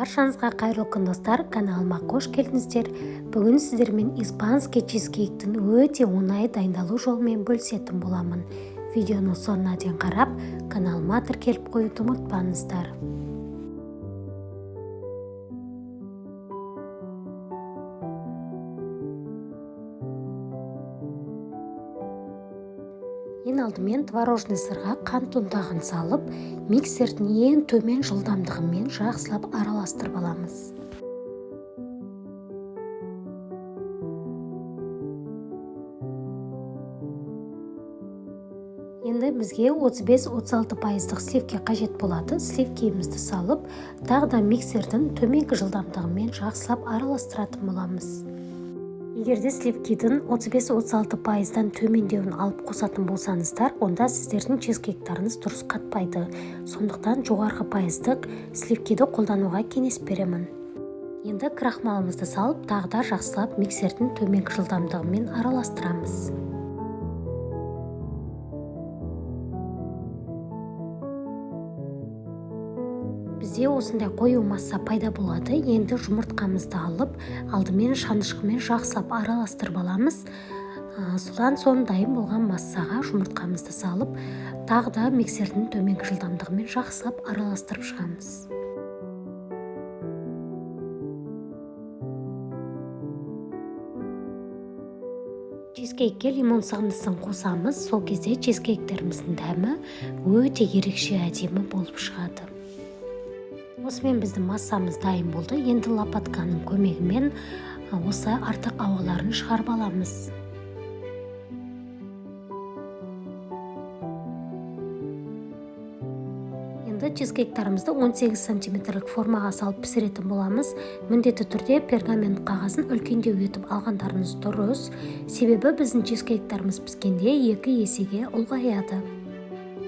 Баршаңызға қайырлы күн достар, каналыма қош келдіңіздер. Бүгін сіздермен испанский чизкейктің өте оңай дайындалу жолымен бөлісетін боламын. Видеоны соңына дейін қарап, каналыма тіркеліп қоюды ұмытпаңыздар. Ең алдымен творожный сырға қант ұнтағын салып, миксердің ең төмен жылдамдығымен жақсылап араластырып аламыз. Енді бізге 35-36% сливке қажет болады. Сливкемізді салып, тағы да миксердің төменгі жылдамдығымен жақсылап араластыратын боламыз. Егерде сливкидің 35-36%-дан төмендеуін алып қосатын болсаңыздар, онда сіздердің чизкейктарыңыз дұрыс қатпайды. Сондықтан жоғарғы пайыздық сливкиді қолдануға кеңес беремін. Енді крахмалымызды салып, тағы да жақсылап миксердің төменгі жылдамдығымен араластырамыз. Бізде осындай қою масса пайда болады. Енді жұмыртқамызды алып, алдымен шанышқымен жақсылап араластырып аламыз. Содан соң дайын болған массаға жұмыртқамызды салып, тағы да миксердің төменгі жылдамдығымен жақсылап араластырып шығамыз. Чизкейкке лимон сығындысын қосамыз. Сол кезде чизкейктеріміздің дәмі өте ерекше әдемі болып шығады. Осымен біздің массамыз дайын болды. Енді лопатканың көмегімен осы артық ауаларын шығарып аламыз. Енді чизкейктарымызды 18 сантиметрлік формаға салып пісіретін боламыз. Міндетті түрде пергамент қағазын үлкендеу етіп алғандарыңыз дұрыс. Себебі біздің чизкейктарымыз піскенде 2 есеге ұлғаяды.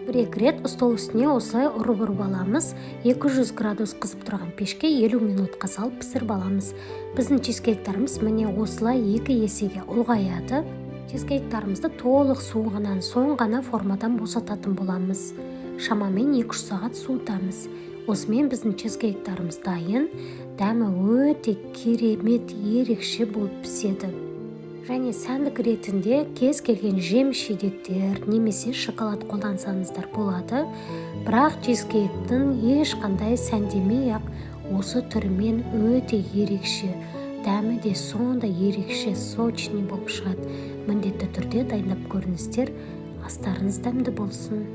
Бір-екі рет стол үстіне осылай ұрып аламыз. 200 градус қызып тұрған пешке 50 минутқа салып пісіріп аламыз. Біздің чизкейктарымыз міне осылай 2 есеге ұлғаяды. Чизкейктарымызды толық суығынан соң ғана формадан босататын боламыз. Шамамен 2 сағат суытамыз. Осымен біздің чизкейктарымыз дайын. Дәмі өте керемет, ерекше болып піседі. Және сәндік ретінде кез келген жеміс-жидектер немесе шоколад қолдансаңыздар болады. Бірақ чизкейктің ешқандай сәндемей-ақ осы түрімен өте ерекше. Дәмі де сонда ерекше, сочный болып шығады. Міндетті түрде дайындап көріңіздер. Астарыңыз дәмді болсын.